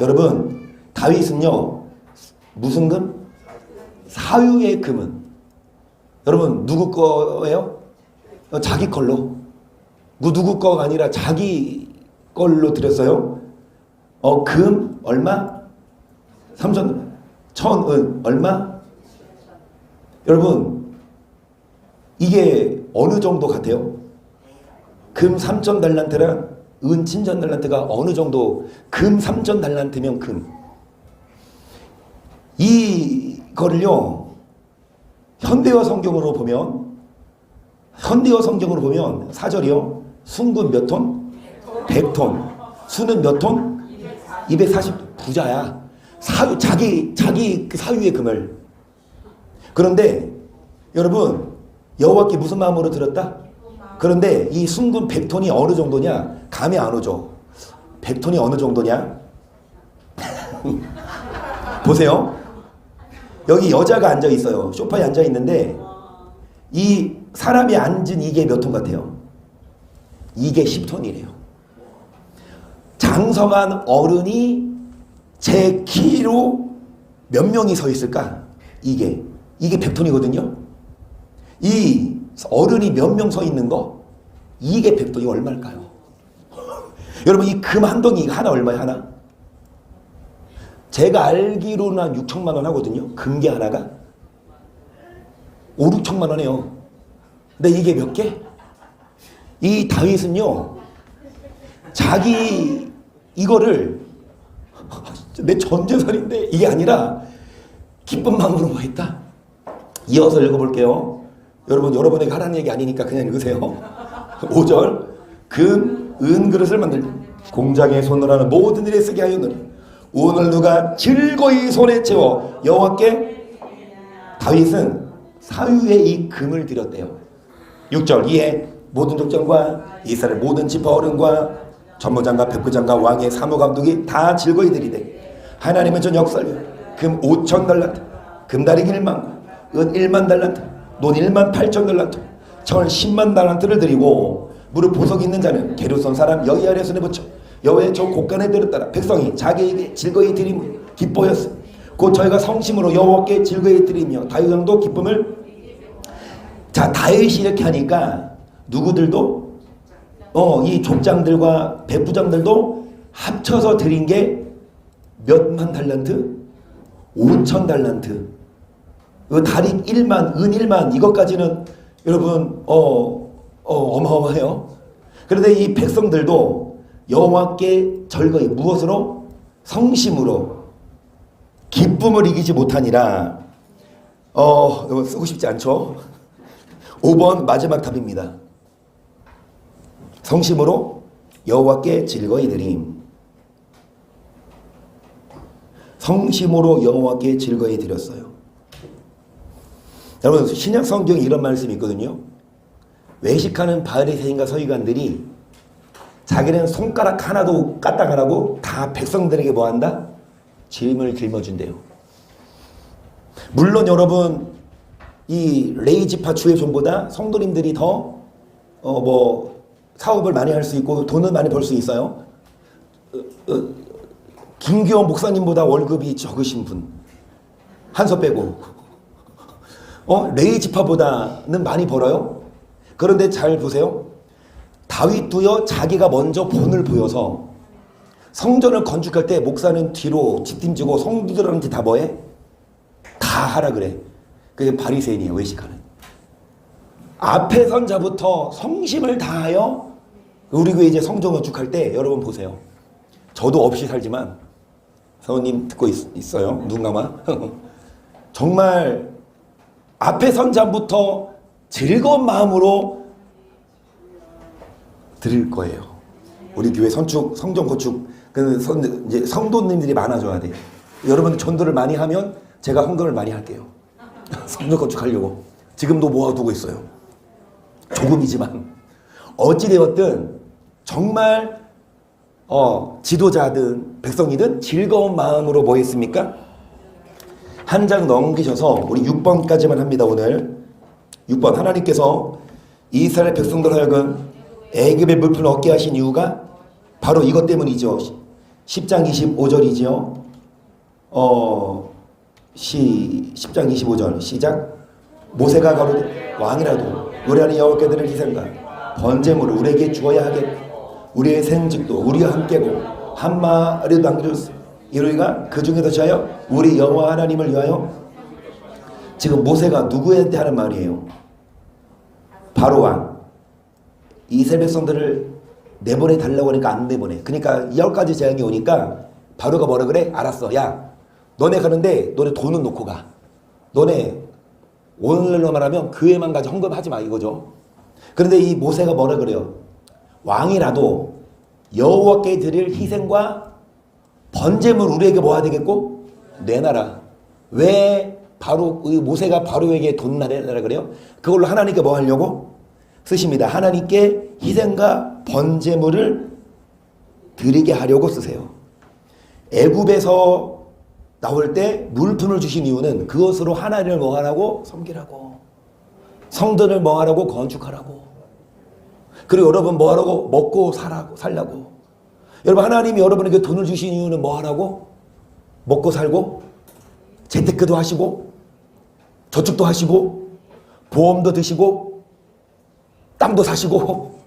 여러분 다윗은요 무슨 금? 사유의 금은 여러분 누구 거예요? 자기 걸로. 누구 거가 아니라 자기 걸로 드렸어요. 금 얼마? 3,000. 천은 얼마? 여러분 이게 어느 정도 같아요? 금 3,000달란트랑 은 7,000달란트가 어느 정도? 금 3,000달란트면 금. 이거를요 현대어 성경으로 보면 4절이요 순금 몇 톤? 100톤. 수는 몇 톤? 240. 부자야. 사유, 자기 그 사유의 금을. 그런데 여러분 여호와께 무슨 마음으로 드렸다? 그런데 이 순금 100톤이 어느 정도냐? 감이 안 오죠. 100톤이 어느 정도냐? 보세요. 여기 여자가 앉아 있어요. 소파에 앉아 있는데 이 사람이 앉은 이게 몇 톤 같아요? 이게 10톤이래요. 장성한 어른이 제 키로 몇 명이 서 있을까? 이게 100톤이거든요. 이 어른이 몇 명 서 있는 거 이게 100톤이 얼마일까요? 여러분 이 금 한 덩이 하나 얼마에 하나? 제가 알기로는 한 6천만 원 하거든요. 금괴 하나가 5, 6천만 원이에요. 근데 이게 몇 개? 이 다윗은요 자기 이거를 내 전 재산인데 이게 아니라 기쁜 마음으로 뭐 했다? 이어서 읽어볼게요. 여러분에게 하라는 얘기 아니니까 그냥 읽으세요. 5절. 금, 은 그릇을 만들 공장에 손을 하는 모든 일에 쓰게 하였느니 오늘 누가 즐거이 손에 채워 여호와께 다윗은 사유에 이 금을 드렸대요. 6절. 이에 모든 족장과 이스라엘 모든 지파 어른과 전무장과 백부장과 왕의 사무감독이 다 즐거이 드리되 하나님은 전 역사를 금 5천 달란트 금다리 1만 은 1만 달란트 논 1만 8천 달란트 철 10만 달란트를 드리고 무릎 보석 있는 자는 게르손 사람 여기 아래 손에 붙여 여호와의 저 곳간에 들었다라 백성이 자기에게 즐거이 드리며 기뻐하였으 곧 저희가 성심으로 여호와께 즐거이 드리며 다윗 왕도 기쁨을. 자, 다윗이 이렇게 하니까 누구들도 이 족장들과 백부장들도 합쳐서 드린 게 몇만 달란트? 5천 달란트. 다리 1만, 은 1만 이것까지는 여러분 어마어마해요. 그런데 이 백성들도 여호와께 절거히 무엇으로? 성심으로 기쁨을 이기지 못하니라. 이거 쓰고 싶지 않죠? 5번 마지막 답입니다. 성심으로 여호와께 즐거이 드림. 성심으로 여호와께 즐거이 드렸어요. 여러분 신약 성경에 이런 말씀이 있거든요. 외식하는 바리새인과 서기관들이 자기는 손가락 하나도 까딱 안 하고 다 백성들에게 뭐한다? 짐을 짊어준대요. 물론 여러분 이 레이지파 주의존보다 성도님들이 더 사업을 많이 할 수 있고 돈을 많이 벌 수 있어요. 김기호 목사님보다 월급이 적으신 분 한서 빼고 레이지파보다는 많이 벌어요. 그런데 잘 보세요. 다윗도요 자기가 먼저 본을 보여서 성전을 건축할 때 목사는 뒤로 뒷짐지고 성도들한테 다 뭐해? 다 하라 그래. 그게 바리새인이에요. 외식하는. 앞에 선 자부터 성심을 다하여 우리 교회 이제 성전 건축할 때 여러분 보세요. 저도 없이 살지만 사모님 듣고 있어요. 눈 감아. 정말 앞에 선 자부터 즐거운 마음으로 드릴 거예요. 우리 교회 성전 건축 이제 성도님들이 많아져야 돼요. 여러분 전도를 많이 하면 제가 헌금을 많이 할게요. 성전 건축하려고 지금도 모아두고 있어요. 조금이지만 어찌되었든 정말 지도자든 백성이든 즐거운 마음으로 뭐 했습니까? 한 장 넘기셔서 우리 6번까지만 합니다. 오늘 6번. 하나님께서 이스라엘 백성들 하여금 애굽의 물품을 얻게 하신 이유가 바로 이것 때문이죠. 10장 25절이죠. 10장 25절 시작. 모세가 가로되 왕이라도 노래하는 여호와께 드릴 희생과 번제물을 우리에게 주어야 하겠고 우리의 생직도 우리와 함께고 한 마리도 남겨줬으니 이로이가 그 중에서 자여 우리 여호와 하나님을 위하여. 지금 모세가 누구한테 하는 말이에요? 바로 왕. 이스라엘 백성들을 내보내 달라고 하니까 안 내보내. 그러니까 10가지 재앙이 오니까 바로가 뭐라 그래? 알았어. 야 너네 가는데 너네 돈은 놓고 가. 너네 오늘로 말하면 교회만 가지 헌금하지 마 이거죠. 그런데 이 모세가 뭐라 그래요? 왕이라도 여호와께 드릴 희생과 번제물 우리에게 뭐가 되겠고? 내놔라. 왜 모세가 바로에게 돈 내라 그래요? 그걸로 하나님께 뭐 하려고? 쓰십니다. 하나님께 희생과 번제물을 드리게 하려고 쓰세요. 애굽에서 나올 때 물품을 주신 이유는 그것으로 하나님을 뭐 하라고? 섬기라고. 성전을 뭐 하라고? 건축하라고. 그리고 여러분 뭐 하라고? 먹고 살라고. 여러분 하나님이 여러분에게 돈을 주신 이유는 뭐 하라고? 먹고 살고 재테크도 하시고 저축도 하시고 보험도 드시고 땅도 사시고.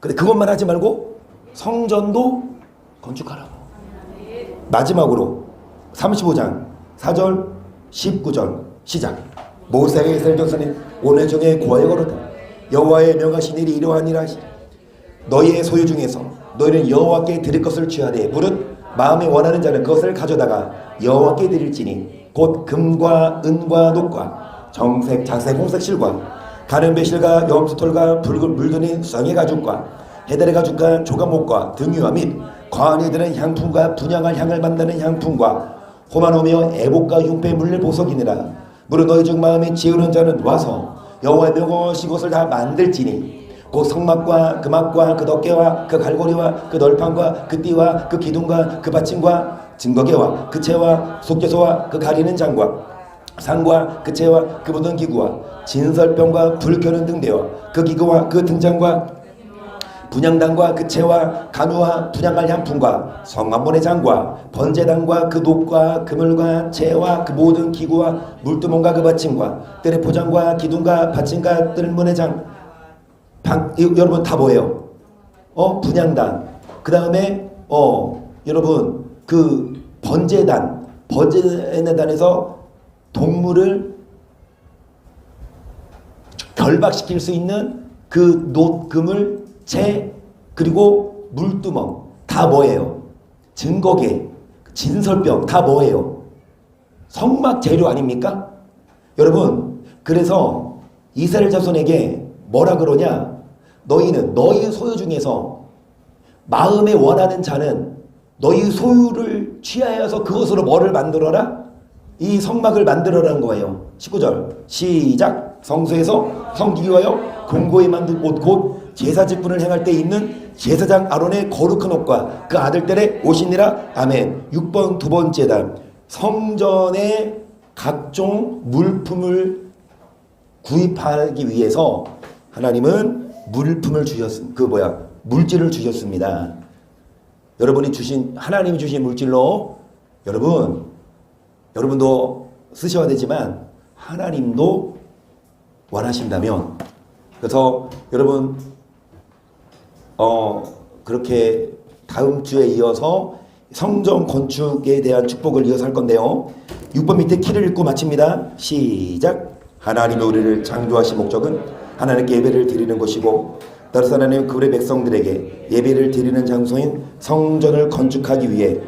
근데 그것만 하지 말고 성전도 건축하라고. 마지막으로 35장 4절 19절 시작. 모세가 이스라엘 전선에 오늘 중에 고하여 걸었다. 여호와의 명하신 일이 이러하니라. 너희의 소유 중에서 너희는 여호와께 드릴 것을 취하되 무릇 마음에 원하는 자는 그것을 가져다가 여호와께 드릴지니 곧 금과 은과 녹과 정색, 자색, 홍색 실과 가는 실과 염소털과 붉은 물드는 수상의 가죽과 해달의 가죽과 조각목과 등유화 및 과안에 드는 향품과 분향할 향을 만드는 향품과 호만오며 애복과 흉패 물릴 보석이니라. 무릇 너희 중 마음이 지으는 자는 와서 여호와의 묘것이 곳을 다 만들지니 곧 성막과 그 막과 그 덮개와 그 갈고리와 그 널판과 그 띠와 그 기둥과 그 받침과 증거계와 그 채와 속죄소와 그 가리는 장과 상과 그 채와 그 모든 기구와 진설병과 불 켜는 등대와 그 기구와 그 등장과 분향단과 그 채와 간우와 분향할 향품과 성만본의 장과 번제단과 그 녹과 그물과 채와 그 모든 기구와 물두멍과 그 받침과 뜰의 포장과 기둥과 받침과 뜰문의 장 여러분 다 뭐예요? 분향단 그 다음에 여러분 그 번제단에서 동물을 결박시킬 수 있는 그 놋, 그물, 채 그리고 물두멍 다 뭐예요? 증거계, 진설병 다 뭐예요? 성막 재료 아닙니까? 여러분 그래서 이스라엘 자손에게 뭐라 그러냐? 너희는 너희 소유 중에서 마음에 원하는 자는 너희 소유를 취하여서 그것으로 뭐를 만들어라? 이 성막을 만들어라는 거예요. 19절 시작. 성소에서 성기기 위하여 공고히 만든 옷 곧 제사 직분을 행할 때 입는 제사장 아론의 거룩한 옷과 그 아들들의 옷이니라. 아멘. 6번 두 번째다. 성전의 각종 물품을 구입하기 위해서 하나님은 물품을 물질을 주셨습니다. 하나님이 주신 물질로 여러분도 쓰셔야 되지만 하나님도 원하신다면 그래서 여러분 그렇게 다음 주에 이어서 성전 건축에 대한 축복을 이어서 할 건데요. 6번 밑에 키를 읽고 마칩니다. 시작. 하나님이 우리를 창조하신 목적은 하나님께 예배를 드리는 것이고 따라서 하나님은 그의 백성들에게 예배를 드리는 장소인 성전을 건축하기 위해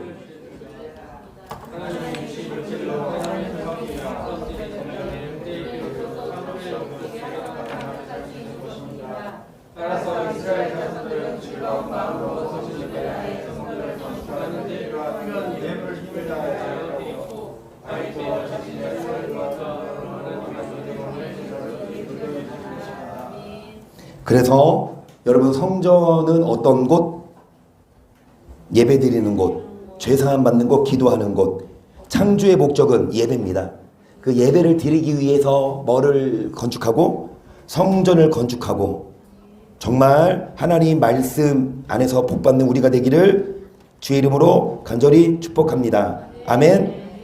그래서 여러분 성전은 어떤 곳? 예배 드리는 곳, 죄사함 받는 곳, 기도하는 곳. 창조의 목적은 예배입니다. 그 예배를 드리기 위해서 뭐를 건축하고? 성전을 건축하고 정말 하나님 말씀 안에서 복받는 우리가 되기를 주의 이름으로 간절히 축복합니다. 아멘.